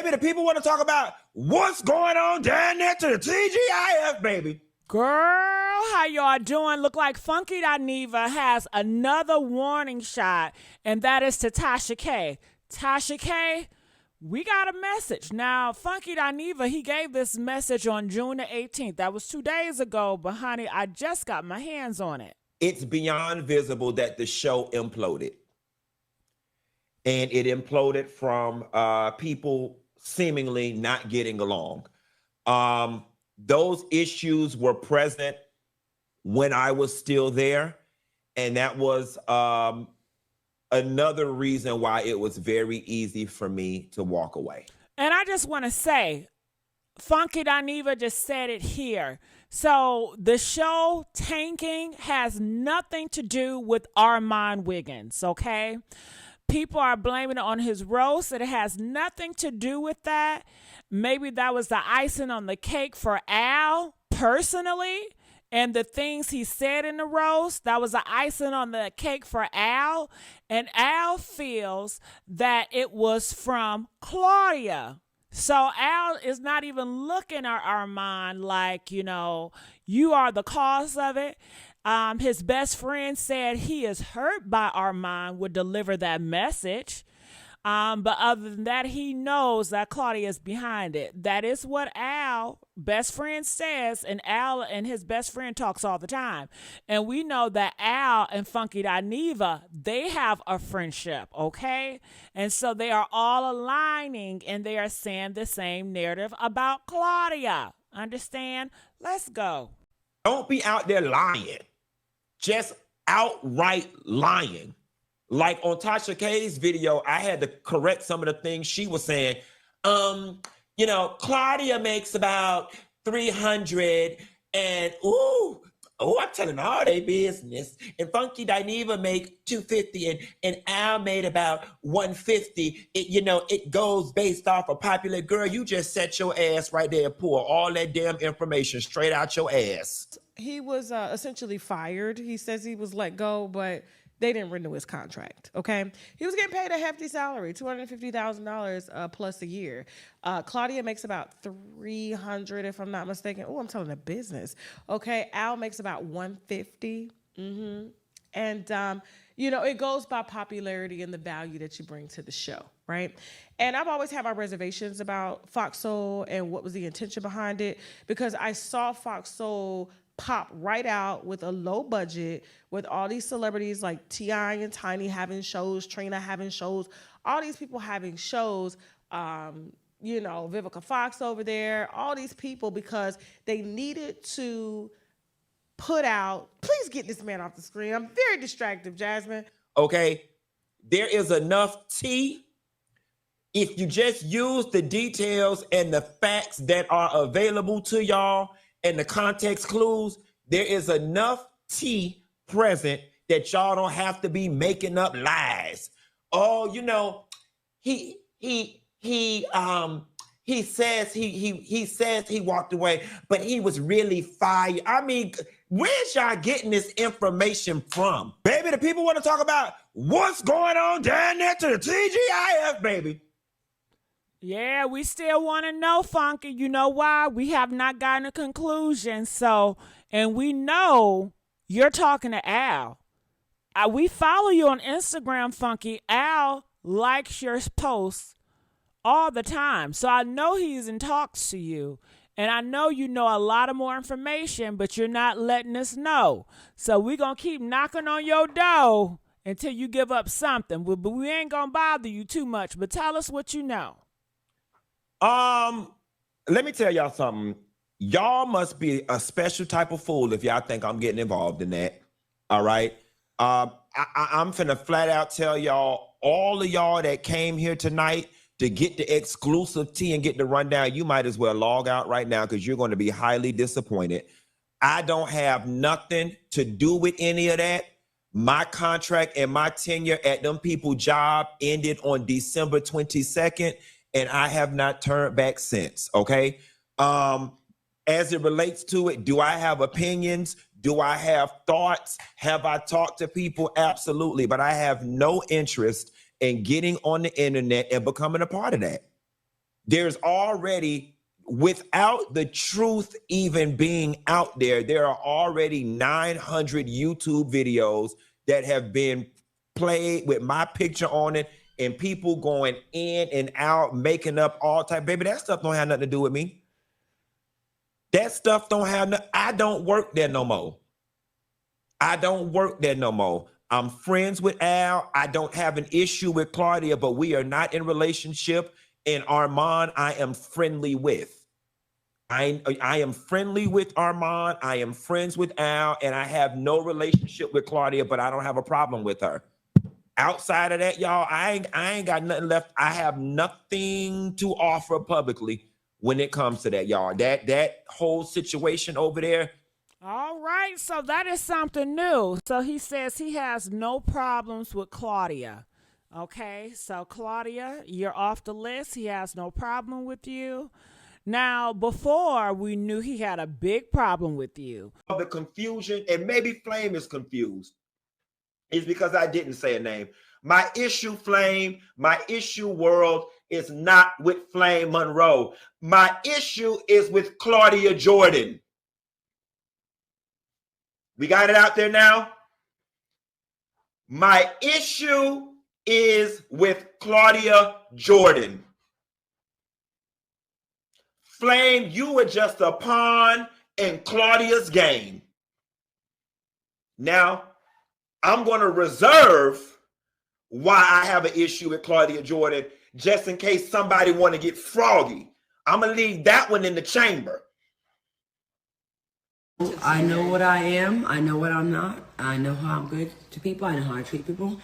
Baby, the people want to talk about what's going on down there to the TGIF, baby. Girl, how y'all doing? Look like Funky Dineva has another warning shot, and that is to Tasha K. Tasha K, we got a message. Now, Funky Dineva, he gave this message on June the 18th. That was 2 days ago, but honey, I just got my hands on it. It's beyond visible that the show imploded. And it imploded from people seemingly not getting along. Those issues were present when I was still there. And that was another reason why it was very easy for me to walk away. And I just want to say, Funky Dineva just said it here. So the show tanking has nothing to do with Armon Wiggins, okay? People are blaming it on his roast. It has nothing to do with that. Maybe that was the icing on the cake for Al personally. And the things he said in the roast, that was the icing on the cake for Al. And Al feels that it was from Claudia. So Al is not even looking at Armon like, you know, you are the cause of it. His best friend said he is hurt by Armon would deliver that message. But other than that, he knows that Claudia is behind it. That is what Al, best friend, says, and Al and his best friend talks all the time. And we know that Al and Funky Dineva, they have a friendship, okay? And so they are all aligning and they are saying the same narrative about Claudia. Understand? Let's go. Don't be out there lying. Just outright lying. Like on Tasha K's video, I had to correct some of the things she was saying. You know, Claudia makes about 300 and I'm telling all they business. And Funky Dineva make 250 and Al made about 150. It goes based off a popular girl. You just set your ass right there and pull all that damn information straight out your ass. He was essentially fired. He says he was let go, but they didn't renew his contract, okay? He was getting paid a hefty salary, $250,000 plus a year. Claudia makes about $300, if I'm not mistaken. Oh, I'm telling the business. Okay, Al makes about $150. And, it goes by popularity and the value that you bring to the show, right? And I've always had my reservations about Fox Soul and what was the intention behind it, because I saw Fox Soul pop right out with a low budget with all these celebrities like T.I. and Tiny having shows, Trina having shows, all these people having shows, Vivica Fox over there, all these people, because they needed to put out, please get this man off the screen. I'm very distracted, Jasmine. Okay, there is enough tea. If you just use the details and the facts that are available to y'all, and the context clues, there is enough tea present that y'all don't have to be making up lies. Oh, he says he walked away, but he was really fired. I mean, where's y'all getting this information from? Baby, the people want to talk about what's going on down there to the TGIF, baby. Yeah, we still want to know, Funky. You know why? We have not gotten a conclusion. So, and we know you're talking to Al. We follow you on Instagram, Funky. Al likes your posts all the time. So I know he's in talks to you. And I know you know a lot of more information, but you're not letting us know. So we're going to keep knocking on your door until you give up something. But we ain't going to bother you too much. But tell us what you know. Let me tell y'all something. Y'all must be a special type of fool if y'all think I'm getting involved in that. All right. I'm finna flat out tell y'all, all of y'all that came here tonight to get the exclusive tea and get the rundown, you might as well log out right now because you're going to be highly disappointed. I don't have nothing to do with any of that. My contract and my tenure at them people's job ended on December 22nd. And I have not turned back since, okay? As it relates to it, do I have opinions? Do I have thoughts? Have I talked to people? Absolutely. But I have no interest in getting on the internet and becoming a part of that. There's already, without the truth even being out there, there are already 900 YouTube videos that have been played with my picture on it and people going in and out, making up all type. Baby, that stuff don't have nothing to do with me. That stuff don't have no, I don't work there no more. I don't work there no more. I'm friends with Al. I don't have an issue with Claudia, but we are not in relationship. And Armon, I am friendly with. I am friendly with Armon. I am friends with Al, and I have no relationship with Claudia, but I don't have a problem with her. Outside of that, y'all, I ain't got nothing left. I have nothing to offer publicly when it comes to that, y'all. That whole situation over there. All right, so that is something new. So he says he has no problems with Claudia. Okay, so Claudia, you're off the list. He has no problem with you. Now, before we knew he had a big problem with you. The confusion, and maybe Flame is confused, is because I didn't say a name. My issue, Flame, my issue, world, is not with Flame Monroe. My issue is with Claudia Jordan. We got it out there now? My issue is with Claudia Jordan. Flame, you were just a pawn in Claudia's game. Now, I'm going to reserve why I have an issue with Claudia Jordan, just in case somebody want to get froggy. I'm going to leave that one in the chamber. I know what I am. I know what I'm not. I know how I'm good to people. I know how I treat people.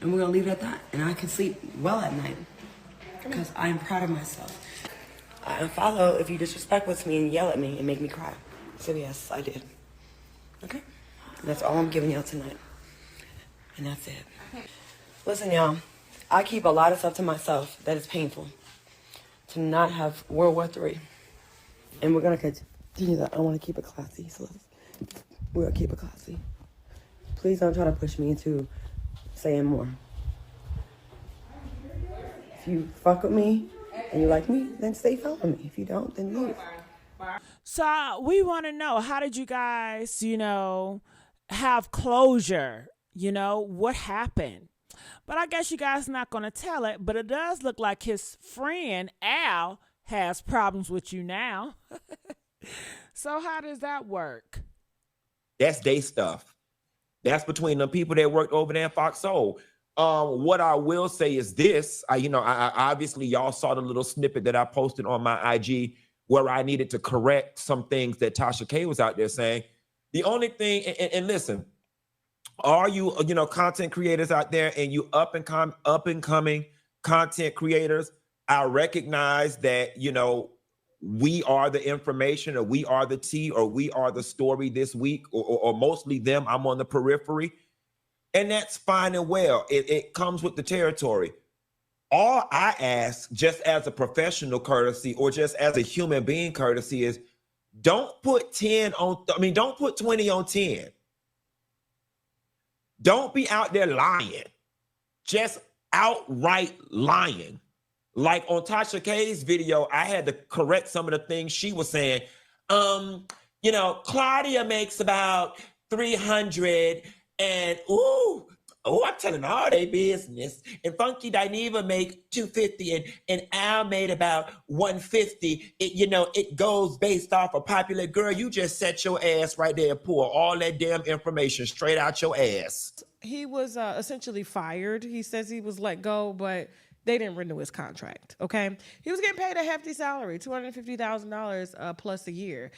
And we're going to leave it at that. And I can sleep well at night because I am proud of myself. I follow if you disrespect what's me and yell at me and make me cry. So yes, I did. Okay? That's all I'm giving y'all tonight. And that's it. Listen, y'all. I keep a lot of stuff to myself that is painful. To not have World War III. And we're going to continue that. I want to keep it classy. So we're going to keep it classy. Please don't try to push me into saying more. If you fuck with me and you like me, then stay following me. If you don't, then leave. So we want to know, how did you guys, have closure? What happened? But I guess you guys not going to tell it, but it does look like his friend Al has problems with you now. So how does that work? That's day stuff. That's between the people that worked over there in Fox Soul. What I will say is this. I obviously y'all saw the little snippet that I posted on my IG where I needed to correct some things that Tasha K was out there saying. The only thing, and listen, are you content creators out there and you up and coming content creators? I recognize that we are the information, or we are the tea, or we are the story this week, or mostly them. I'm on the periphery. And that's fine and well. It comes with the territory. All I ask, just as a professional courtesy or just as a human being courtesy, is don't put 20 on 10. Don't be out there lying. Just outright lying. Like on Tasha K's video, I had to correct some of the things she was saying. Claudia makes about 300 and I'm telling all they business. And Funky Dineva make 250 and Al made about 150. It goes based off a popular girl. You just set your ass right there and pull all that damn information straight out your ass. He was essentially fired. He says he was let go, but they didn't renew his contract, okay? He was getting paid a hefty salary, $250,000 plus a year.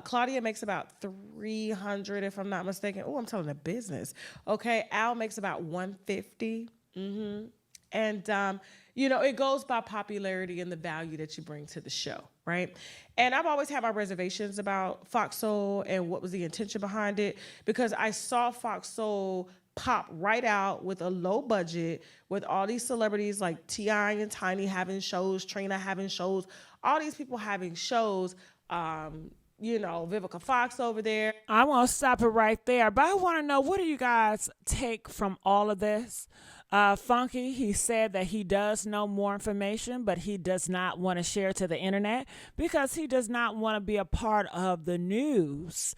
Claudia makes about $300, if I'm not mistaken. Oh, I'm telling the business. Okay, Al makes about $150. And, it goes by popularity and the value that you bring to the show, right? And I've always had my reservations about Fox Soul and what was the intention behind it, because I saw Fox Soul pop right out with a low budget with all these celebrities like T.I. and Tiny having shows, Trina having shows, all these people having shows, Vivica Fox over there. I want to stop it right there, but I want to know, what do you guys take from all of this? Funky, he said that he does know more information, but he does not want to share to the internet because he does not want to be a part of the news.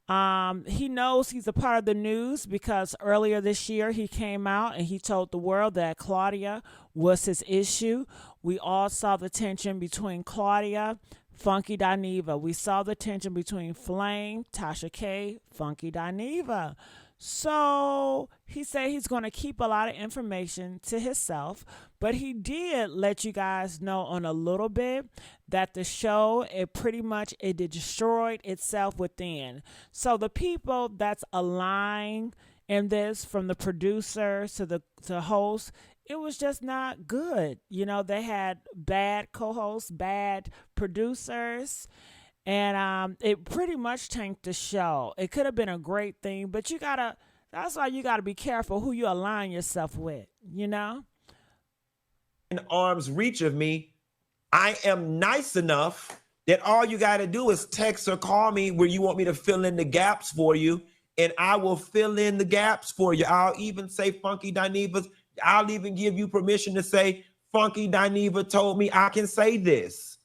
He knows he's a part of the news because earlier this year he came out and he told the world that Claudia was his issue. We all saw the tension between Claudia, Funky Dineva. We saw the tension between Flame, Tasha K, Funky Dineva. So he said he's going to keep a lot of information to himself, but he did let you guys know on a little bit that the show, it destroyed itself within. So the people that's aligned in this, from the producers to the hosts, it was just not good. You know, they had bad co-hosts, bad producers. And it pretty much tanked the show. It could have been a great thing, but that's why you gotta be careful who you align yourself with, you know? In arm's reach of me, I am nice enough that all you gotta do is text or call me where you want me to fill in the gaps for you, and I will fill in the gaps for you. I'll even say Funky Dineva's, I'll even give you permission to say Funky Dineva told me I can say this.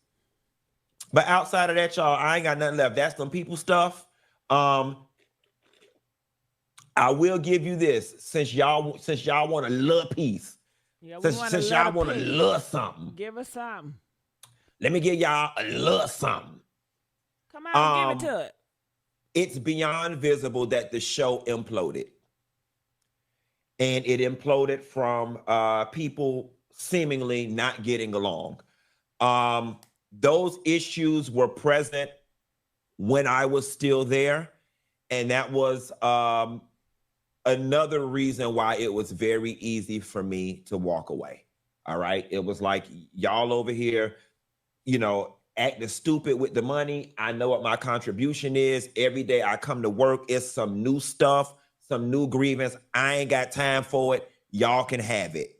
But outside of that, y'all, I ain't got nothing left. That's them people stuff. I will give you this, since y'all want a little piece. Yeah, since y'all want a little something. Give us something. Let me give y'all a little something. Come on, give it to it. It's beyond visible that the show imploded. And it imploded from people seemingly not getting along. Those issues were present when I was still there. And that was another reason why it was very easy for me to walk away. All right. It was like, y'all over here, you know, acting stupid with the money. I know what my contribution is. Every day I come to work, it's some new stuff, some new grievance. I ain't got time for it. Y'all can have it.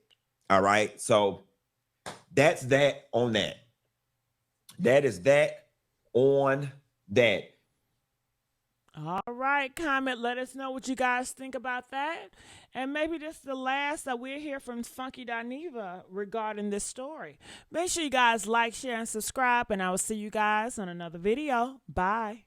All right. So that's that on that. That is that on that. All right, comment. Let us know what you guys think about that. And maybe this is the last that we'll hear from Funky Dineva regarding this story. Make sure you guys like, share, and subscribe. And I will see you guys on another video. Bye.